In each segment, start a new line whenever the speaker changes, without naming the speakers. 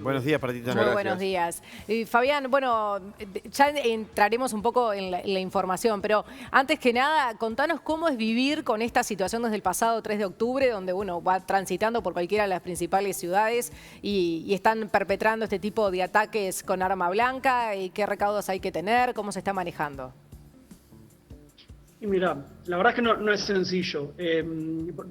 Buenos días para ti también.
Muy buenos días. Fabián, bueno, ya entraremos un poco en la información, pero antes que nada, contanos cómo es vivir con esta situación desde el pasado 3 de octubre, donde uno va transitando por cualquiera de las principales ciudades y están perpetrando este tipo de ataques con arma blanca, y qué recaudos hay que tener, cómo se está manejando.
Y mira, la verdad es que no es sencillo.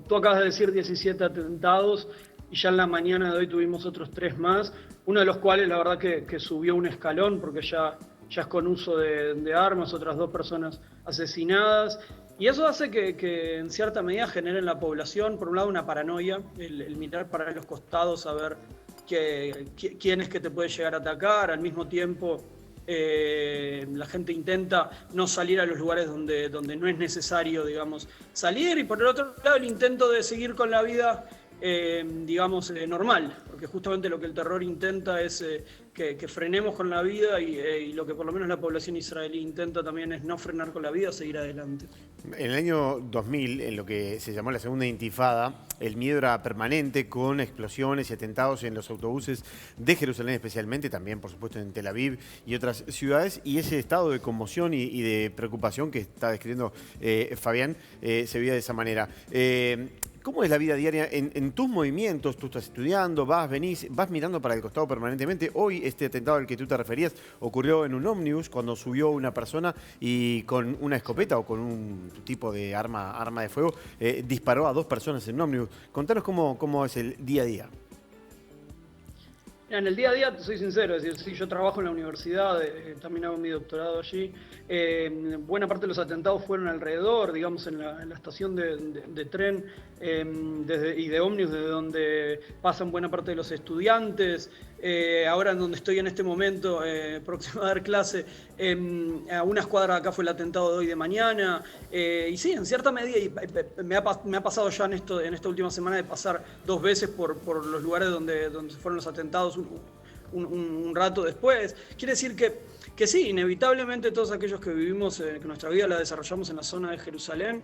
Tú acabas de decir 17 atentados y ya en la mañana de hoy tuvimos otros 3 más, uno de los cuales la verdad que subió un escalón porque ya es con uso de armas, otras 2 personas asesinadas. Y eso hace que en cierta medida genere en la población, por un lado, una paranoia, el mirar para los costados, a ver quién es que te puede llegar a atacar. Al mismo tiempo, la gente intenta no salir a los lugares donde no es necesario, digamos, salir. Y por el otro lado, el intento de seguir con la vida, digamos, normal, porque justamente lo que el terror intenta es que frenemos con la vida y lo que por lo menos la población israelí intenta también es no frenar con la vida, seguir adelante.
En el año 2000, en lo que se llamó la segunda intifada, el miedo era permanente con explosiones y atentados en los autobuses de Jerusalén especialmente, también por supuesto en Tel Aviv y otras ciudades, y ese estado de conmoción y de preocupación que está describiendo Fabián se veía de esa manera. ¿Cómo es la vida diaria en tus movimientos? Tú estás estudiando, venís, vas mirando para el costado permanentemente. Hoy este atentado al que tú te referías ocurrió en un ómnibus cuando subió una persona y con una escopeta o con un tipo de arma de fuego disparó a 2 personas en un ómnibus. Contanos cómo es el día a día.
En el día a día, te soy sincero, es decir, sí, yo trabajo en la universidad, también hago mi doctorado allí. Buena parte de los atentados fueron alrededor, digamos, en la estación de tren y de ómnibus, desde donde pasan buena parte de los estudiantes. Ahora en donde estoy en este momento, próximo a dar clase, a unas cuadras de acá fue el atentado de hoy de mañana. Y sí, en cierta medida, y me ha pasado ya en esta última semana de pasar 2 veces por los lugares donde fueron los atentados un rato después. Quiere decir que sí, inevitablemente todos aquellos que vivimos, que nuestra vida la desarrollamos en la zona de Jerusalén,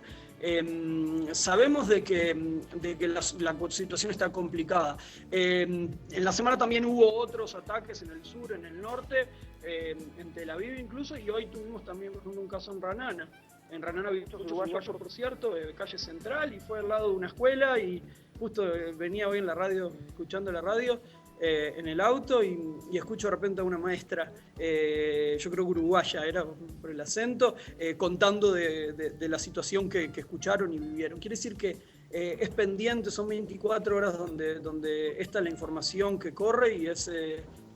sabemos de que la situación está complicada. En la semana también hubo otros ataques en el sur, en el norte, en Tel Aviv incluso, y hoy tuvimos también un caso en Ranana. En Ranana había muchos uruguayos, por cierto, calle central, y fue al lado de una escuela, y justo venía hoy en la radio, escuchando la radio, en el auto y escucho de repente a una maestra, yo creo que uruguaya, era por el acento, contando de la situación que escucharon y vivieron. Quiere decir que es pendiente, son 24 horas donde está la información que corre y es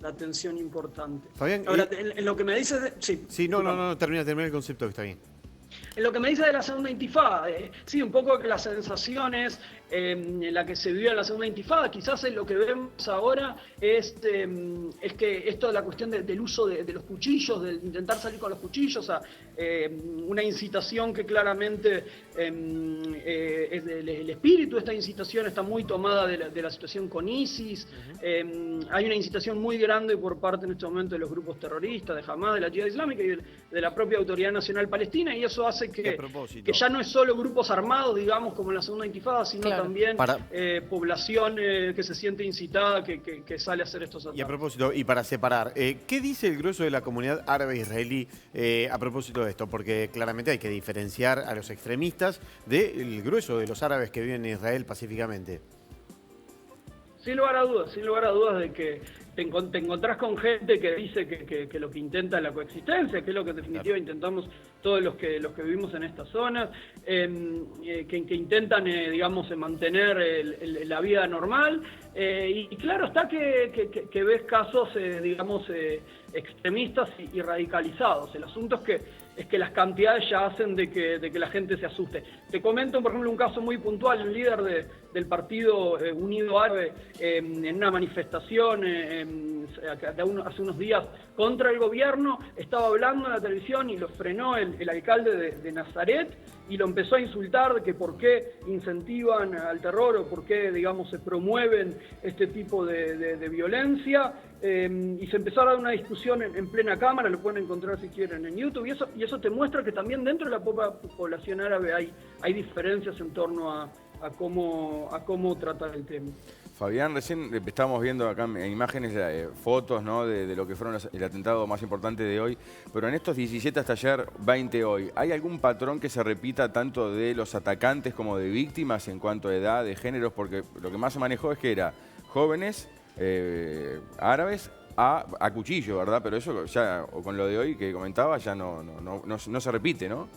la atención importante.
Fabián,
ahora, en lo que me dices... Sí,
no, termina el concepto, que está bien.
En lo que me dice de la segunda intifada, sí, un poco que las sensaciones en la que se vivió en la segunda intifada, quizás lo que vemos ahora es que esto de la cuestión del uso de los cuchillos, de intentar salir con los cuchillos, una incitación que claramente es el espíritu de esta incitación está muy tomada de la situación con ISIS. Hay una incitación muy grande por parte en este momento de los grupos terroristas, de Hamas, de la Yihad Islámica y de la propia Autoridad Nacional Palestina, y eso hace que ya no es solo grupos armados, digamos, como en la segunda intifada, sino también población que se siente incitada, que sale a hacer estos ataques.
Y a propósito, y para separar, ¿qué dice el grueso de la comunidad árabe israelí a propósito de esto? Porque claramente hay que diferenciar a los extremistas del grueso de los árabes que viven en Israel pacíficamente.
Sin lugar a dudas de que te encontrás con gente que dice que lo que intenta es la coexistencia, que es lo que en definitiva intentamos todos los que vivimos en estas zonas, que intentan, digamos, mantener la vida normal. Y claro está que ves casos, digamos, extremistas y radicalizados. El asunto es que las cantidades ya hacen de que la gente se asuste. Te comento, por ejemplo, un caso muy puntual. El líder del Partido Unido Árabe, en una manifestación hace unos días contra el gobierno, estaba hablando en la televisión y lo frenó el alcalde de Nazaret y lo empezó a insultar de que por qué incentivan al terror o por qué, digamos, se promueven este tipo de violencia, y se empezó a dar una discusión en plena cámara. Lo pueden encontrar si quieren en YouTube, y eso te muestra que también dentro de la población árabe hay diferencias en torno a cómo tratar el tema.
Fabián, recién estábamos viendo acá en imágenes, fotos, ¿no? de lo que fueron el atentado más importante de hoy, pero en estos 17 hasta ayer, 20 hoy, ¿hay algún patrón que se repita tanto de los atacantes como de víctimas en cuanto a edad, de géneros? Porque lo que más se manejó es que era jóvenes, árabes, a cuchillo, ¿verdad? Pero eso ya, o con lo de hoy que comentaba, ya no se repite, ¿no?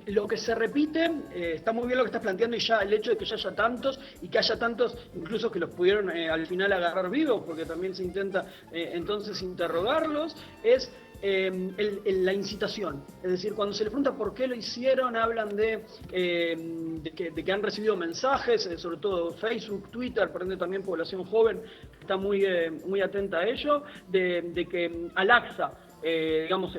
Lo que se repite, está muy bien lo que estás planteando, y ya el hecho de que ya haya tantos, y que haya tantos incluso que los pudieron al final agarrar vivos, porque también se intenta entonces interrogarlos, es la incitación. Es decir, cuando se les pregunta por qué lo hicieron, hablan de que han recibido mensajes, sobre todo Facebook, Twitter, por ende también población joven está muy atenta a ello, de que Al-Aqsa, digamos,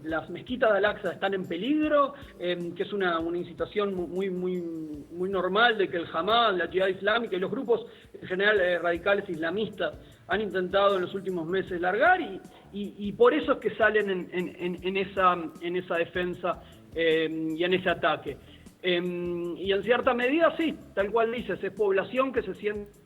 las mezquitas de Al-Aqsa están en peligro, que es una incitación muy normal de que el Hamas, la Yihad Islámica y los grupos en general radicales islamistas han intentado en los últimos meses largar, y por eso es que salen en esa defensa y en ese ataque. Y en cierta medida sí, tal cual dices, es población que se siente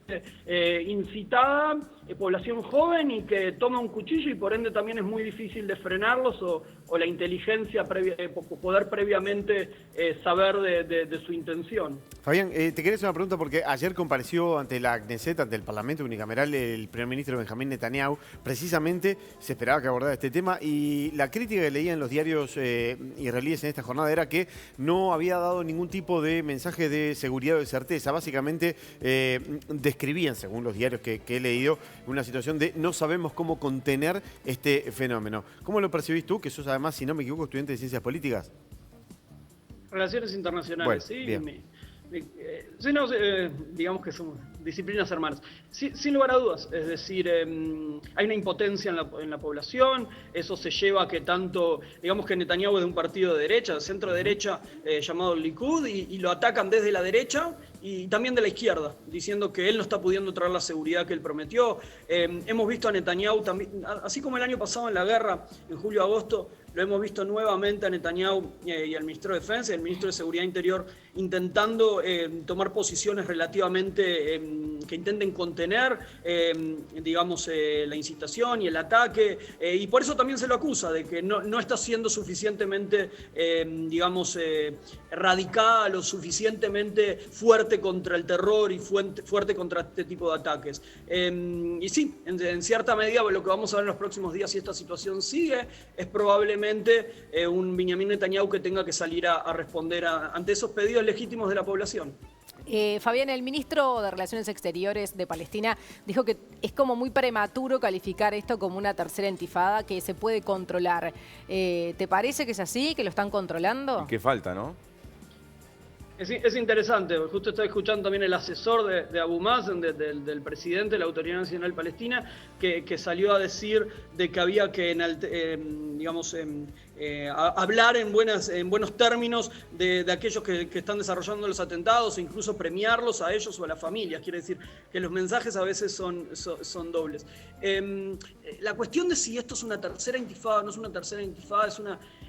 incitada, población joven y que toma un cuchillo, y por ende también es muy difícil de frenarlos, o la inteligencia poder previamente saber de su intención.
Fabián, te quería hacer una pregunta porque ayer compareció ante la Knesset, ante el Parlamento Unicameral, el primer ministro Benjamín Netanyahu. Precisamente se esperaba que abordara este tema, y la crítica que leía en los diarios israelíes en esta jornada era que no había dado ningún tipo de mensaje de seguridad o de certeza. Básicamente describían, según los diarios que he leído, una situación de no sabemos cómo contener este fenómeno. ¿Cómo lo percibís tú, que sos además, si no me equivoco, estudiante de Ciencias Políticas?
Relaciones internacionales,
bueno,
sí.
Bien.
Sí, no, digamos que son disciplinas hermanas. Sin lugar a dudas, es decir, hay una impotencia en la población, eso se lleva a que tanto, digamos que Netanyahu es de un partido de derecha, de centro derecha, llamado Likud, y lo atacan desde la derecha y también de la izquierda, diciendo que él no está pudiendo traer la seguridad que él prometió. Hemos visto a Netanyahu también, así como el año pasado en la guerra, en julio-agosto, lo hemos visto nuevamente a Netanyahu y al ministro de Defensa y al ministro de Seguridad Interior intentando tomar posiciones relativamente que intenten contener, digamos, la incitación y el ataque, y por eso también se lo acusa de que no está siendo suficientemente, digamos, radical o suficientemente fuerte contra el terror y fuerte contra este tipo de ataques. Y sí, en cierta medida lo que vamos a ver en los próximos días, si esta situación sigue, es probablemente un Benjamín Netanyahu que tenga que salir a responder ante esos pedidos legítimos de la población.
Fabián, el ministro de Relaciones Exteriores de Palestina dijo que es como muy prematuro calificar esto como una tercera intifada que se puede controlar. ¿Te parece que es así, que lo están controlando?
Y que falta, ¿no?
Es interesante, justo estoy escuchando también el asesor de Abu Mazen, del presidente de la Autoridad Nacional Palestina, que salió a decir de que había que, digamos, hablar en buenos términos de aquellos que están desarrollando los atentados, e incluso premiarlos a ellos o a las familias. Quiere decir que los mensajes a veces son dobles. La cuestión de si esto es una tercera intifada o no es una tercera intifada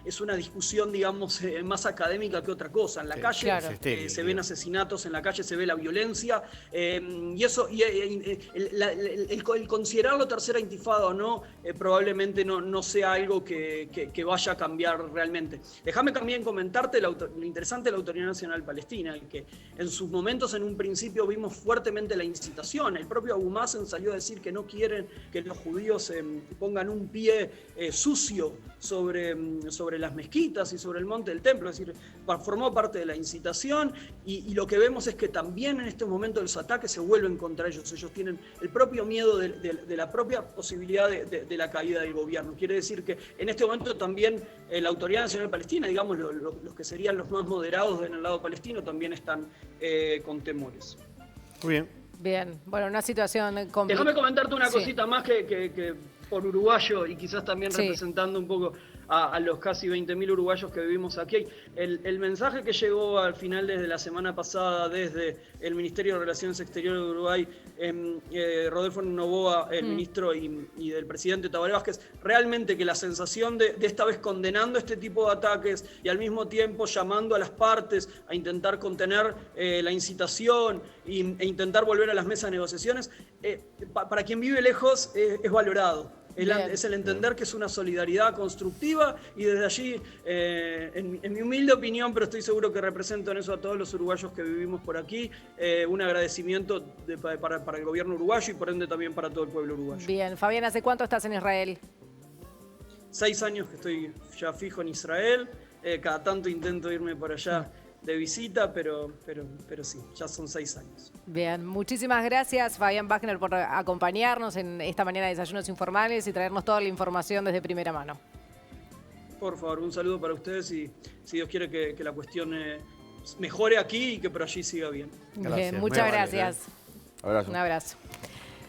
es una discusión, digamos, más académica que otra cosa. En la calle
claro.
Se ven asesinatos, en la calle se ve la violencia, y eso, el considerarlo tercera intifada o no, probablemente no sea algo que vaya a cambiar realmente. Déjame también comentarte lo interesante de la Autoridad Nacional Palestina, el que en sus momentos en un principio vimos fuertemente la incitación. El propio Abu Mazen salió a decir que no quieren que los judíos pongan un pie sucio sobre las mezquitas y sobre el monte del templo, es decir, formó parte de la incitación, y lo que vemos es que también en este momento los ataques se vuelven contra ellos. Ellos tienen el propio miedo de la propia posibilidad de la caída del gobierno. Quiere decir que en este momento también la Autoridad Nacional Palestina, digamos, los que serían los más moderados en el lado palestino, también están con temores.
Muy bien.
Bien, bueno, una situación complicada.
Déjame comentarte una cosita más que por uruguayo y quizás también representando un poco a los casi 20.000 uruguayos que vivimos aquí. El mensaje que llegó al final desde la semana pasada desde el Ministerio de Relaciones Exteriores de Uruguay, Rodolfo Noboa, el ministro, y del presidente Tabaré Vázquez, realmente que la sensación de esta vez condenando este tipo de ataques y al mismo tiempo llamando a las partes a intentar contener la incitación e intentar volver a las mesas de negociaciones, para quien vive lejos es valorado. Es el entender que es una solidaridad constructiva y desde allí, en mi humilde opinión, pero estoy seguro que represento en eso a todos los uruguayos que vivimos por aquí, un agradecimiento para el gobierno uruguayo y por ende también para todo el pueblo uruguayo.
Bien, Fabián, ¿hace cuánto estás en Israel?
6 años que estoy ya fijo en Israel, cada tanto intento irme por allá de visita, pero sí, ya son 6 años.
Bien, muchísimas gracias, Fabián Wagner, por acompañarnos en esta mañana de Desayunos Informales y traernos toda la información desde primera mano.
Por favor, un saludo para ustedes y si Dios quiere que la cuestión mejore aquí y que por allí siga bien.
Bien, muchas gracias.
Abrazo.
Un abrazo.